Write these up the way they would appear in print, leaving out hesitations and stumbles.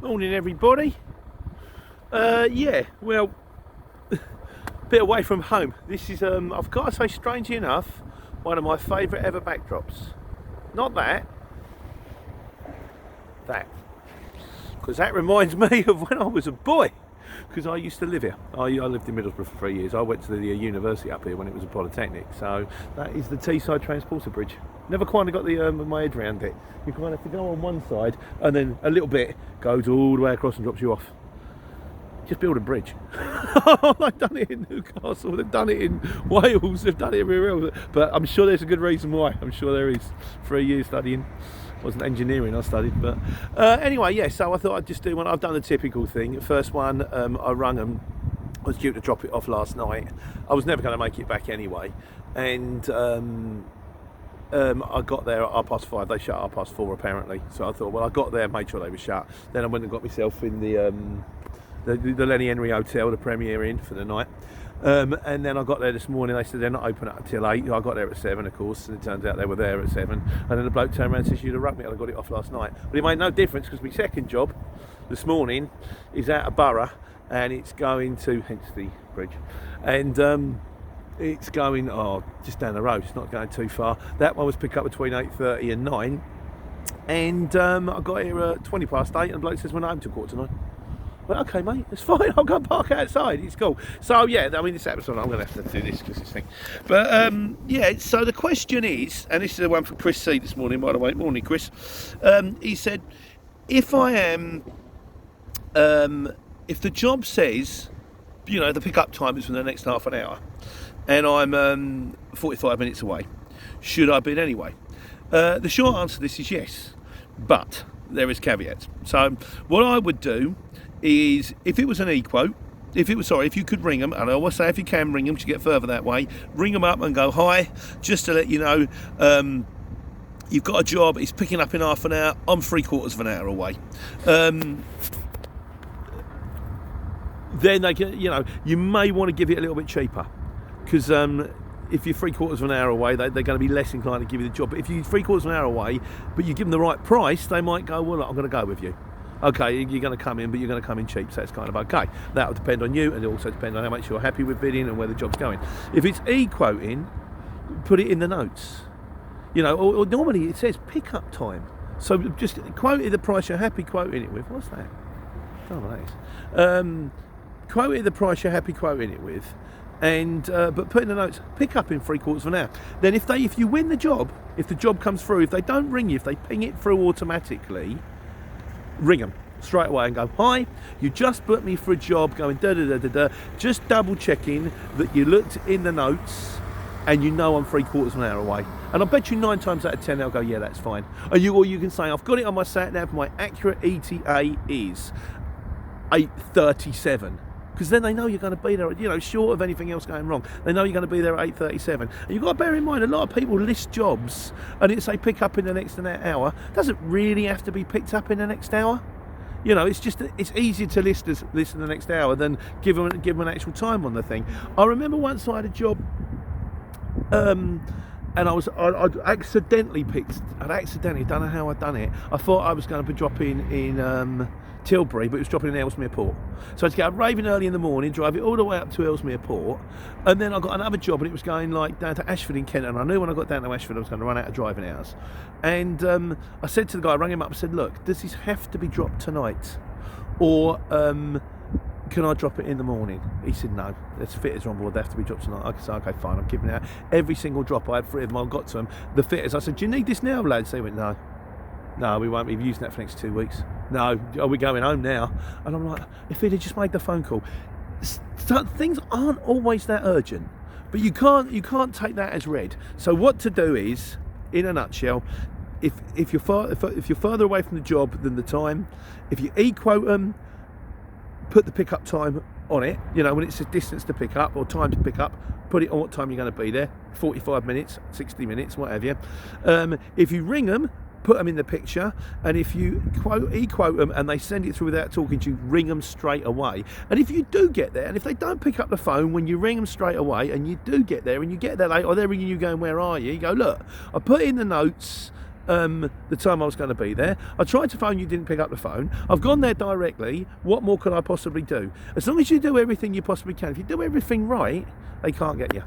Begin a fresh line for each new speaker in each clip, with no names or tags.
Morning, everybody. Yeah, well, a bit away from home. This is, I've got to say, strangely enough, one of my favourite ever backdrops. Not that. Because that reminds me of when I was a boy. Because I used to live here. I lived in Middlesbrough for 3 years. I went to the university up here when it was a polytechnic. So that is the Teesside Transporter Bridge. Never quite got my head around it. You kind of have to go on one side and then a little bit goes all the way across and drops you off. Just build a bridge. They've done it in Newcastle, they've done it in Wales, they've done it everywhere else. But I'm sure there's a good reason why. I'm sure there is. 3 years studying. Wasn't engineering I studied, but anyway, yeah, so I thought I'd just do one. I've done the typical thing. First one, I rung them. I was due to drop it off last night. I was never going to make it back anyway, and I got there at 5:30. They shut at 4:30 apparently. So I thought, well, I got there, made sure they were shut. Then I went and got myself in the Lenny Henry Hotel, the Premier Inn for the night. And then I got there this morning. They said they're not open until 8. I got there at 7, of course, and it turns out they were there at 7. And then the bloke turned around and said, "You'd have rung me," and I got it off last night. But it made no difference because my second job this morning is out of Borough, and it's going to, hence the bridge, and it's going just down the road. It's not going too far. That one was picked up between 8:30 and 9, and I got here at 8:20, and the bloke says we're not home till 8:45. Well, okay, mate, it's fine. I'll go and park outside. It's cool. So yeah, I mean, this episode I'm going to have to do this because this thing. But yeah. So the question is, and this is the one from Chris C this morning, by the way. Morning, Chris. He said, if I am, if the job says, the pickup time is for the next half an hour, and I'm 45 minutes away, should I bid anyway? The short answer to this is yes, but there is caveats. So what I would do is, if it was an e-quote, if you could ring them, and I always say if you can ring them to get further that way, ring them up and go, "Hi, just to let you know, you've got a job, it's picking up in half an hour, I'm 3/4 of an hour away." Then they can, you may want to give it a little bit cheaper, because if you're 3/4 of an hour away, they're going to be less inclined to give you the job. But if you're 3/4 of an hour away, but you give them the right price, they might go, "Well, look, I'm going to go with you. Okay, you're going to come in, but you're going to come in cheap, so that's kind of okay." That will depend on you, and it also depends on how much you're happy with bidding and where the job's going. If it's e-quoting, put it in the notes. Or normally it says pick-up time. So just quote it the price you're happy quoting it with. What's that? I don't know what that is. Quote it the price you're happy quoting it with, and but put in the notes, pick up in 3/4 of an hour. Then if you win the job, if the job comes through, if they don't ring you, if they ping it through automatically, ring them straight away and go, "Hi, you just booked me for a job going da da da da da. Just double checking that you looked in the notes and I'm 3/4 of an hour away." And I bet you 9 times out of 10 they'll go, "Yeah, that's fine." Or you can say, "I've got it on my sat nav. My accurate ETA is 8:37." Because then they know you're going to be there, short of anything else going wrong. They know you're going to be there at 8:37. And you've got to bear in mind, a lot of people list jobs and it say pick up in the next hour. It doesn't really have to be picked up in the next hour. It's easier to list in the next hour than give them an actual time on the thing. I remember once I had a job, and I'd accidentally don't know how I'd done it. I thought I was going to be dropping in Tilbury, but it was dropping in Ellesmere Port. So I had to get up raving early in the morning, drive it all the way up to Ellesmere Port, and then I got another job, and it was going down to Ashford in Kent, and I knew when I got down to Ashford I was going to run out of driving hours. And I said to the guy, I rang him up and said, "Look, does this have to be dropped tonight, or can I drop it in the morning?" He said, "No, there's fitters on board, they have to be dropped tonight." I said, "Okay, fine, I'm giving out every single drop." I had 3 of them, I got to them, the fitters, I said, "Do you need this now, lads?" They went, No, we won't be using that for the next 2 weeks. "No, are we going home now?" And I'm like, if he'd have just made the phone call. Things aren't always that urgent, but you can't take that as read. So what to do is, in a nutshell, if you're further away from the job than the time, if you e-quote them, put the pickup time on it. When it's a distance to pick up or time to pick up, put it on what time you're going to be there. 45 minutes, 60 minutes, whatever. If you ring them, put them in the picture, and if you e-quote them and they send it through without talking to you, ring them straight away. And if you do get there, and if they don't pick up the phone when you ring them straight away, and you do get there and you get there late, or they're ringing you going, "Where are you?" You go, "Look, I put in the notes the time I was going to be there. I tried to phone you, didn't pick up the phone. I've gone there directly. What more could I possibly do? As long as you do everything you possibly can. If you do everything right, they can't get you.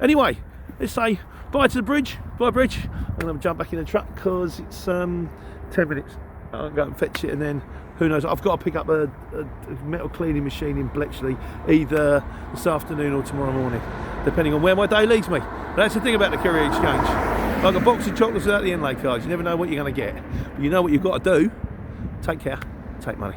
Anyway, let's say bye to the bridge. Bye, bridge. I'm going to jump back in the truck because it's 10 minutes. I'll go and fetch it, and then who knows? I've got to pick up a metal cleaning machine in Bletchley either this afternoon or tomorrow morning, depending on where my day leads me. That's the thing about the Courier Exchange. Like a box of chocolates without the inlay cards. You never know what you're going to get. But you know what you've got to do. Take care. Take money.